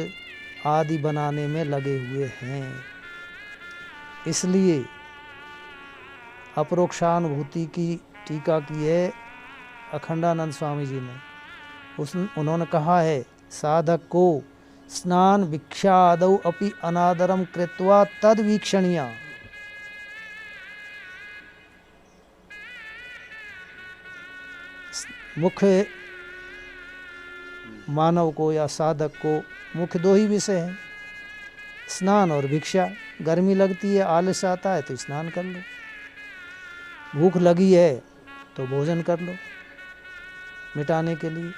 आदि बनाने में लगे हुए हैं। इसलिए अपरोक्षानुभूति की टीका की है अखंडानंद स्वामी जी ने। उन्होंने कहा है, साधक को स्नान भिक्षा आदौ अपि अनादरम कृत्वा तद वीक्षणीया। मुख्य मानव को या साधक को मुख्य दो ही विषय हैं, स्नान और भिक्षा। गर्मी लगती है, आलस आता है तो स्नान कर लो, भूख लगी है तो भोजन कर लो मिटाने के लिए,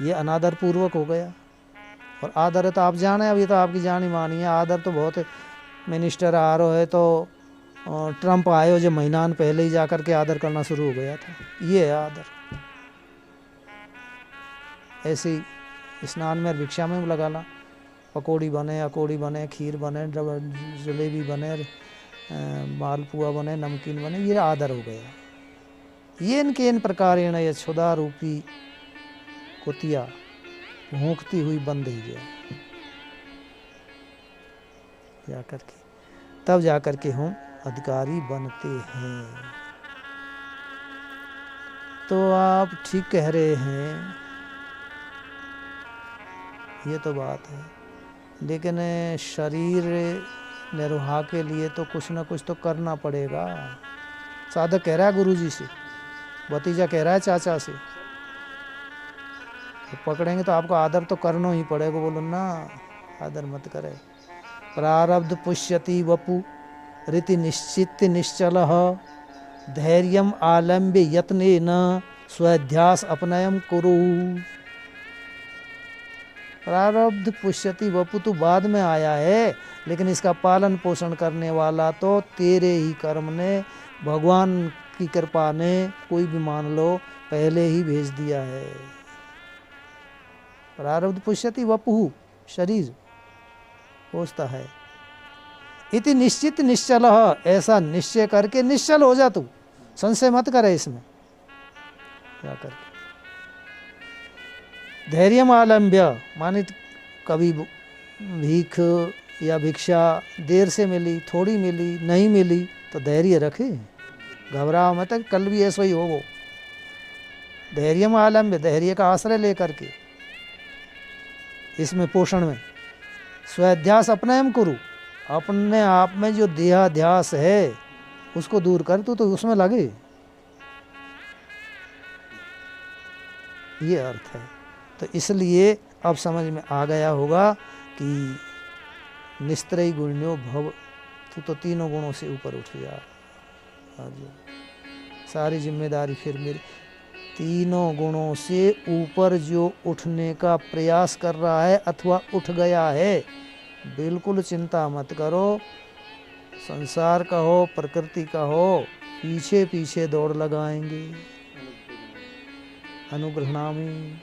ये अनादर पूर्वक हो गया। और आदर तो आप जाने, अब ये तो आपकी जानी मानी है, आदर तो बहुत है। मिनिस्टर आ रहा है तो ट्रंप आए हो जो महीनान पहले ही जा कर के आदर करना शुरू हो गया था, ये है आदर। ऐसे ही स्नान में और भिक्षा में लगाना, पकौड़ी बने, अकौड़ी बने, खीर बने, जलेबी बने, मालपुआ बने, नमकीन बने, ये आदर हो गया। ये इनके इन प्रकार ये क्षुधा रूपी कुतिया भूखती हुई बंद ही गया जाकर के, तब जाकर के हम अधिकारी बनते हैं। तो आप ठीक कह रहे हैं, ये तो बात है, लेकिन शरीर निर्वाह के लिए तो कुछ ना कुछ तो करना पड़ेगा। साधक कह रहा है गुरुजी से, भतीजा कह रहा है चाचा से, तो पकड़ेंगे तो आपको आदर तो करना ही पड़ेगा। बोलो ना, आदर मत करे। प्रारब्ध पुष्यति वपु रीति निश्चित निश्चलः धैर्यम आलम्ब्य यत्नेन स्वाध्यास अपनयम कुरु। प्रारब्ध पुष्यति वपु तो बाद में आया है, लेकिन इसका पालन पोषण करने वाला तो तेरे ही कर्म ने, भगवान की कृपा ने, कोई भी मान लो, पहले ही भेज दिया है। प्रारब्ध पुष्यति वपु, शरीर पोषता है। इति निश्चित निश्चल, ऐसा निश्चय करके निश्चल हो जा, तू संशय मत करे इसमें क्या कर। धैर्य आलम्ब्य माने कभी भीख या भिक्षा देर से मिली, थोड़ी मिली, नहीं मिली तो धैर्य रखे, घबराओ मत, कल भी ऐसा ही हो। वो धैर्य आलम्ब्य, धैर्य का आश्रय लेकर के इसमें पोषण में स्वाध्यास अपनयम कुरु, अपने आप में जो देहाध्यास है उसको दूर कर, तो उसमें लगे, ये अर्थ है। तो इसलिए अब समझ में आ गया होगा कि निस्त्रयी गुण्यो भव, तो तीनों गुणों से ऊपर उठ जा, सारी जिम्मेदारी फिर मेरी। तीनों गुणों से ऊपर जो उठने का प्रयास कर रहा है अथवा उठ गया है, बिल्कुल चिंता मत करो, संसार का हो प्रकृति का हो, पीछे पीछे दौड़ लगाएंगे। अनुग्रहणामि,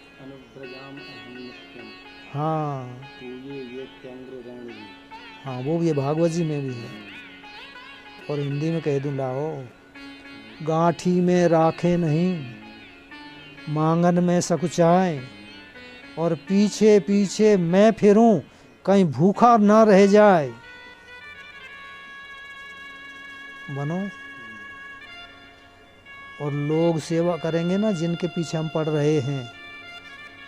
हाँ हाँ, वो भी है, भागवत जी में भी है। और हिंदी में कह दूं, लाओ, गांठी में राखे नहीं, मांगन में सकुचाए, और पीछे पीछे मैं फिरूं, कहीं भूखा ना रह जाए। बनो, और लोग सेवा करेंगे ना जिनके पीछे हम पड़ रहे हैं,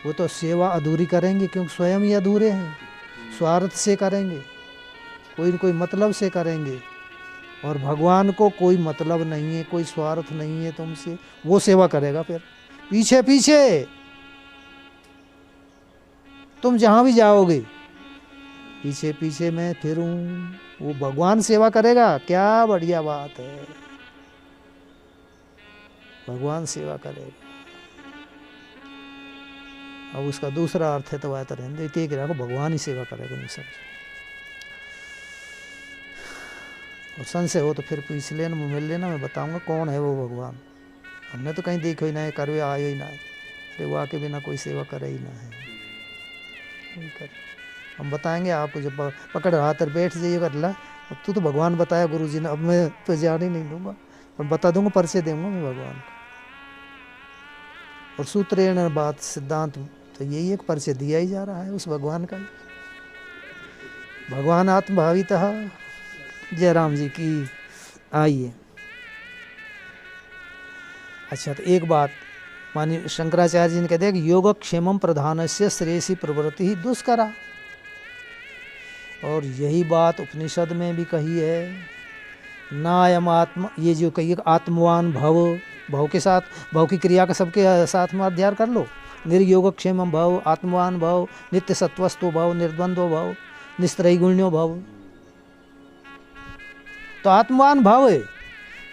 वो तो सेवा अधूरी करेंगे, क्योंकि स्वयं ही अधूरे हैं। स्वार्थ से करेंगे, कोई न कोई मतलब से करेंगे, और भगवान को कोई मतलब नहीं है, कोई स्वार्थ नहीं है तुमसे, वो सेवा करेगा फिर पीछे पीछे। तुम जहाँ भी जाओगे पीछे पीछे मैं फिरूं, वो भगवान सेवा करेगा। क्या बढ़िया बात है, भगवान सेवा करेगा। अब उसका दूसरा अर्थ है तो वह तो रहने देते कि रखो भगवान ही सेवा करेगा, नहीं समझो। और संशय हो तो फिर पूछ लेना, मिल लेना, मैं बताऊंगा कौन है वो भगवान। हमने तो कहीं देखो ही ना है, करवे आयो ही ना है, अरे वो आके बिना कोई सेवा करे ही ना है। हम बताएंगे आपको, जब पकड़ हाथ बैठ जाइएगा, अल्लाह अब तू तो भगवान बताया गुरु जी ने, अब मैं तो जान ही नहीं दूंगा, पर बता दूंगा, परिचय दूंगा मैं भगवान को। और सूत्रेण बात सिद्धांत तो यही एक परिचय दिया ही जा रहा है उस भगवान का ही। भगवान आत्मभावितः। जयराम जी की। आइए, अच्छा तो एक बात मानिए शंकराचार्य जी ने कहते हैं कि योगक्षेमम प्रधानस्य श्रेयसी प्रवृत्ति ही दुष्करा, और यही बात उपनिषद में भी कही है। नायम आत्मा, ये जो कही आत्मवान भव, भव के साथ, भव की क्रिया का सबके साथ में अध्ययन कर लो। निर्योगक्षेमम भव, आत्मवान भव, नित्य सत्वस्तो भव, निर्द्वंद्व भव, निस्त्रैगुण्यो भव। तो आत्मवान भव है।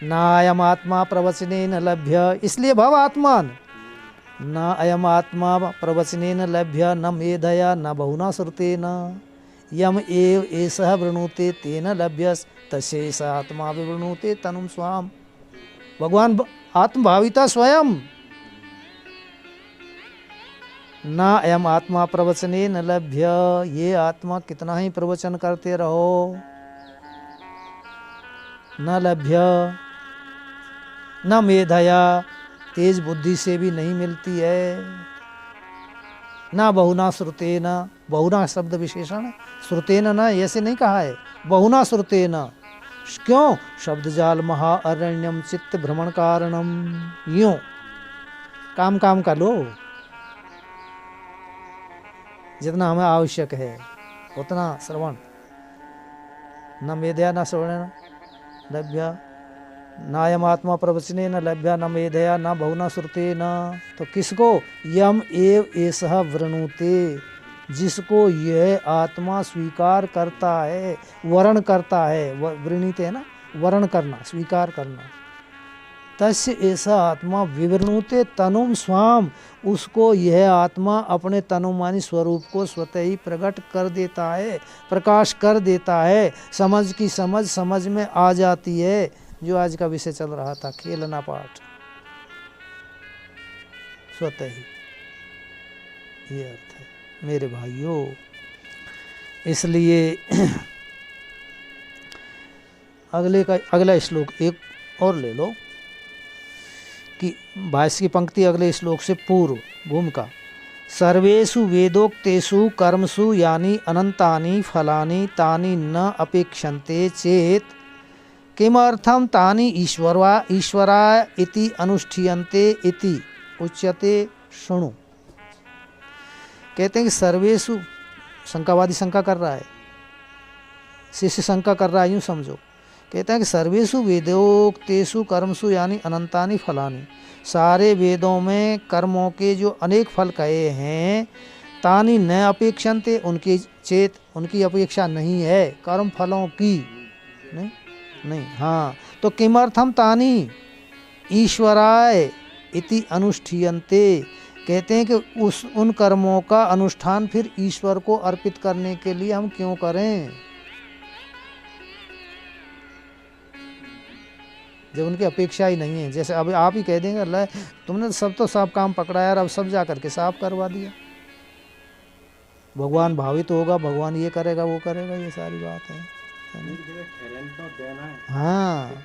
ना अयम आत्मा प्रवचने न लभ्य, इसलिए भव आत्मान। न अयम आत्मा प्रवचने न लभ्य, न मेधया न बहुना श्रुते न, यम एव एषः वृणुते तेन लभ्यस, तस्यैष आत्मा विवृणुते तनुम स्वाम। भगवान आत्मभाविता स्वयं। न अयम आत्मा प्रवचने न लभ्य, ये आत्मा कितना ही प्रवचन करते रहो न लभ्य, न मेधया, तेज बुद्धि से भी नहीं मिलती है, ना बहुना श्रुतेन, बहुना शब्द विशेषण है, श्रुतेन ना ऐसे नहीं कहा है, बहुना श्रुतेन। क्यों? शब्द जाल महा अरण्यम चित्त भ्रमण कारणम। यूं काम काम कर लो, जितना हमें आवश्यक है उतना श्रवण। न मेधया न श्रवण लभ्य, नायम आत्मा प्रवचने न लभ्या, न मेधया न बहुना श्रुते न। तो किसको? यम एव एषः वृणुते, जिसको यह आत्मा स्वीकार करता है, वर्ण करता है, वृणीते है ना, वर्ण करना, स्वीकार करना। तस्य ऐसा आत्मा विवृणुते तनुम स्वाम, उसको यह आत्मा अपने तनुमानी स्वरूप को स्वतः ही प्रकट कर देता है, प्रकाश कर देता है। समझ की समझ समझ में आ जाती है, जो आज का विषय चल रहा था, खेलना पाठ, स्वतः ही, ये अर्थ है मेरे भाइयों। इसलिए अगला श्लोक एक और ले लो कि 22 की पंक्ति अगले श्लोक से पूर्व भूमिका। सर्वेषु वेदोक्तेषु कर्मसु यानि अनंतानि फलानि तानि न अपेक्षन्ते चेत किमर्थम तानि ईश्वरा इति अनुष्ठीयन्ते इति उच्यते शृणु। कहते हैं कि सर्वेषु, शंकावादी शंका कर रहा है, शिष्य शंका कर रहा है, यूँ समझो। कहते हैं कि सर्वेषु वेदोक्तेषु कर्मसु यानी अनंतानि फलानि, सारे वेदों में कर्मों के जो अनेक फल कहे हैं, तानि न अपेक्षन्ते, उनकी चेत, उनकी अपेक्षा नहीं है, कर्म फलों की नहीं। हाँ, तो किमर्थम तानि ईश्वराय इति अनुष्ठीयन्ते, कहते हैं कि उन कर्मों का अनुष्ठान फिर ईश्वर को अर्पित करने के लिए हम क्यों करें, जब उनकी अपेक्षा ही नहीं है। जैसे अब आप ही कह देंगे अल्लाह तुमने सब तो साफ काम पकड़ा यार, अब सब जा करके साफ करवा दिया, भगवान भावित होगा, भगवान ये करेगा वो करेगा, ये सारी बात है। हाँ,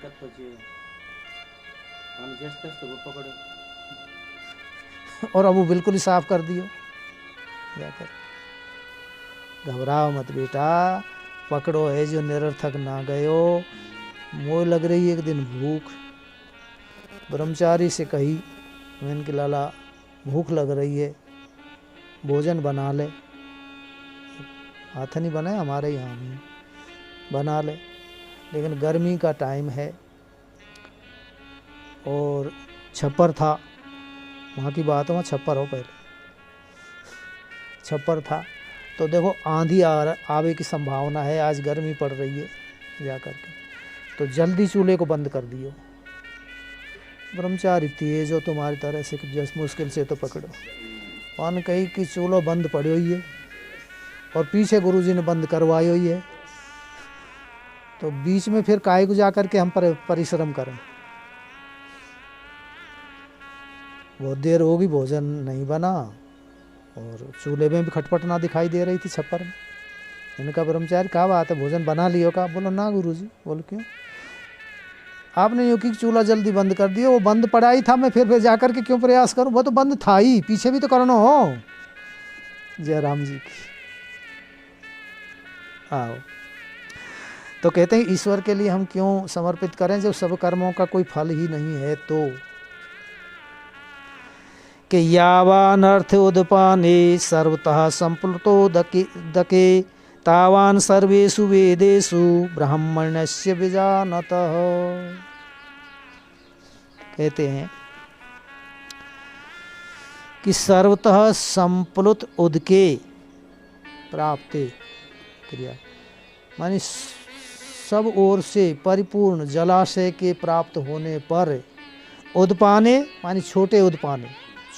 और अब वो बिल्कुल ही साफ कर दियो जाकर। घबराओ मत बेटा, पकड़ो है जो निरर्थक ना गयो। मोह लग रही एक दिन भूख, ब्रह्मचारी से कही मैंने कि लाला भूख लग रही है, भोजन बना ले। हाथ नहीं बनाए, हमारे यहाँ भी बना ले, लेकिन गर्मी का टाइम है और छप्पर था, वहाँ की बात है, वहाँ छप्पर हो पहले, छप्पर था। तो देखो आंधी आवे की संभावना है, आज गर्मी पड़ रही है जा कर के, तो जल्दी चूल्हे को बंद कर दियो। ब्रह्मचारी तेज हो तुम्हारी तरह से, जस मुश्किल से तो पकड़ो। वन कही कि चूल्हो बंद पड़ो ही है और पीछे गुरुजी ने बंद करवायो ही है, तो बीच में फिर काहे को जा करके हम परिश्रम करें। बहुत देर होगी, भोजन नहीं बना और चूल्हे में भी खटपट ना दिखाई दे रही थी छप्पर में। इनका ब्रह्मचारी क्या बात है, भोजन बना लियो का? बोलो ना गुरुजी। बोलो क्यों? आपने यूँ कि चूल्हा जल्दी बंद कर दिया, वो बंद पड़ा ही था, मैं फिर जा कर के क्यों प्रयास करूं? वो तो बंद था ही, पीछे भी तो करना हो। जय राम जी की। आओ, तो कहते हैं ईश्वर के लिए हम क्यों समर्पित करें जब सब कर्मों का कोई फल ही नहीं है। तो कि यावान अर्थ उदपाने सर्वतः संप्लुतो दके तावान सर्वेषु वेदेषु ब्राह्मण्यस्य विजानतः। कहते हैं कि सर्वतः संप्लुत उदके प्राप्ते क्रिया मानी सब ओर से परिपूर्ण जलाशय के प्राप्त होने पर, उदपाने मानी छोटे उदपाने,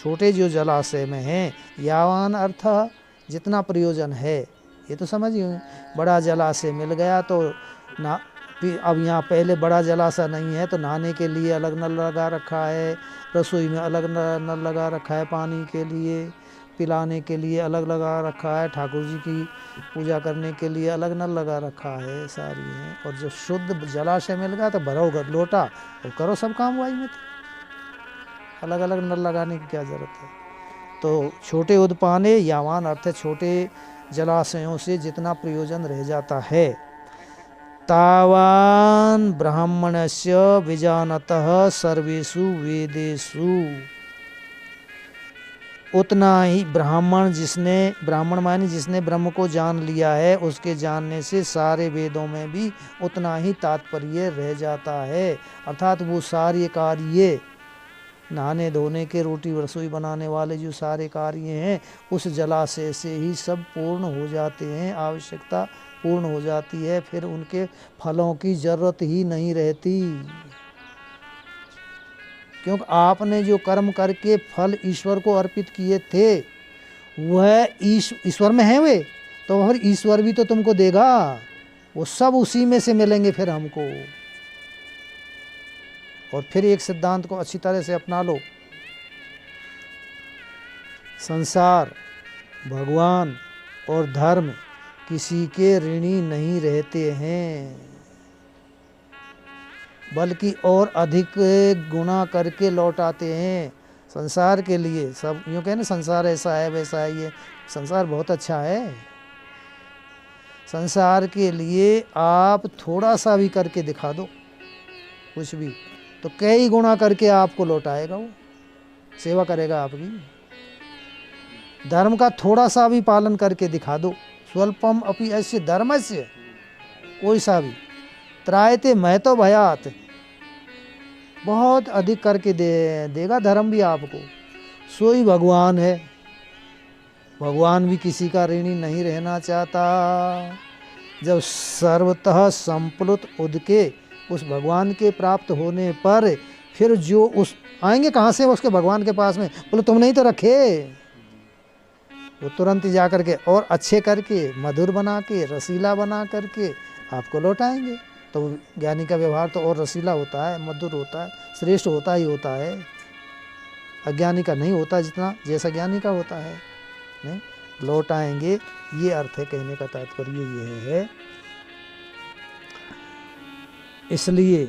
छोटे जो जलाशय में हैं, यावान अर्थ जितना प्रयोजन है, ये तो समझिए। बड़ा जलाशय मिल गया तो ना, अब यहाँ पहले बड़ा जलाशय नहीं है तो नहाने के लिए अलग नल लगा रखा है, रसोई में अलग नल लगा रखा है, पानी के लिए पिलाने के लिए अलग लगा रखा है, ठाकुर जी की पूजा करने के लिए अलग नल लगा रखा है, सारी है। और जब शुद्ध जलाशय मिल गया तो भरो लोटा और करो सब काम वही में, अलग अलग नल लगाने की क्या जरूरत है। तो छोटे उदपाने यावान अर्थ छोटे जलाशयों से जितना प्रयोजन रह जाता है, तावान ब्राह्मणस्य विजानतः सर्वेषु वेदेषु, उतना ही ब्राह्मण मानी जिसने ब्रह्म को जान लिया है, उसके जानने से सारे वेदों में भी उतना ही तात्पर्य रह जाता है। अर्थात वो सारे कार्य, नहाने धोने के, रोटी रसोई बनाने वाले जो सारे कार्य हैं, उस जलाशय से ही सब पूर्ण हो जाते हैं, आवश्यकता पूर्ण हो जाती है, फिर उनके फलों की जरूरत ही नहीं रहती। क्योंकि आपने जो कर्म करके फल ईश्वर को अर्पित किए थे, वह ईश्वर में है वे, तो फिर ईश्वर भी तो तुमको देगा, वो सब उसी में से मिलेंगे फिर हमको। और फिर एक सिद्धांत को अच्छी तरह से अपना लो, संसार, भगवान और धर्म किसी के ऋणी नहीं रहते हैं, बल्कि और अधिक गुना करके लौटाते हैं। संसार के लिए सब यूँ कहें ना, संसार ऐसा है वैसा है, ये संसार बहुत अच्छा है। संसार के लिए आप थोड़ा सा भी करके दिखा दो कुछ भी, तो कई गुना करके आपको लौटाएगा, वो सेवा करेगा आपकी। धर्म का थोड़ा सा भी पालन करके दिखा दो, स्वल्पम अपि अस्य धर्मस्य, कोई सा भी, त्रायते महतो भयात, बहुत अधिक करके देगा धर्म भी आपको। सोई भगवान है, भगवान भी किसी का ऋणी नहीं रहना चाहता। जब सर्वतः संप्लुत उदके, उस भगवान के प्राप्त होने पर फिर जो उस आएंगे कहाँ से उसके भगवान के पास में, बोले तुमने ही तो रखे, वो तुरंत ही जा करके और अच्छे करके, मधुर बना के, रसीला बना करके आपको लौटाएंगे। तो ज्ञानी का व्यवहार तो और रसीला होता है, मधुर होता है, श्रेष्ठ होता ही होता है। अज्ञानी का नहीं होता जितना, जैसा ज्ञानी का होता है, नहीं लौटाएंगे। ये अर्थ है, कहने का तात्पर्य ये है। इसलिए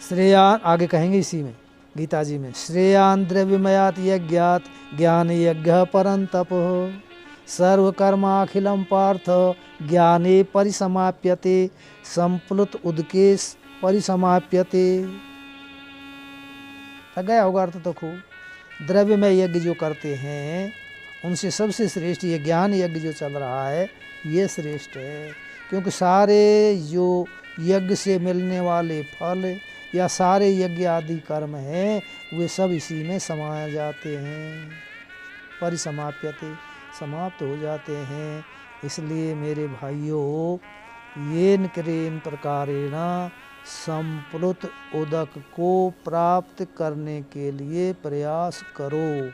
श्रेयान, आगे कहेंगे इसी में गीता जी में, श्रेयान द्रव्यमयात यज्ञात ज्ञान यज्ञ परंतप सर्वकर्माखिलम पार्थ ज्ञाने परिसमाप्यते संप्लुत उदके परिसमाप्यते। लग गया होगा अर्थ तो खूब। द्रव्य में यज्ञ जो करते हैं उनसे सबसे श्रेष्ठ ये ज्ञान यज्ञ जो चल रहा है, ये श्रेष्ठ है। क्योंकि सारे जो यज्ञ से मिलने वाले फल या सारे यज्ञ आदि कर्म हैं, वे सब इसी में समाए जाते हैं। परिसमाप्यते, समाप्त हो जाते हैं। इसलिए मेरे भाइयों, येन क्रेन प्रकारेण संप्लुत उदक को प्राप्त करने के लिए प्रयास करो।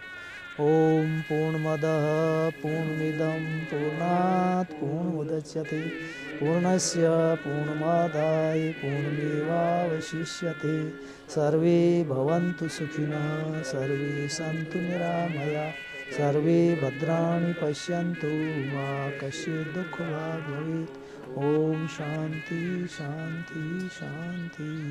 ओम पूर्णमदः पूर्णमिदं पूर्णात् पूर्णमुदच्यते पूर्णस्य पूर्णमादाय पूर्णमेवावशिष्यते। सर्वे भवन्तु सुखिनः, सर्वे सन्तु निरामया, सर्वे भद्राणि पश्यन्तु, मा कश्चित् दुःखभाग् भवेत्। ओम शांति शांति शांति।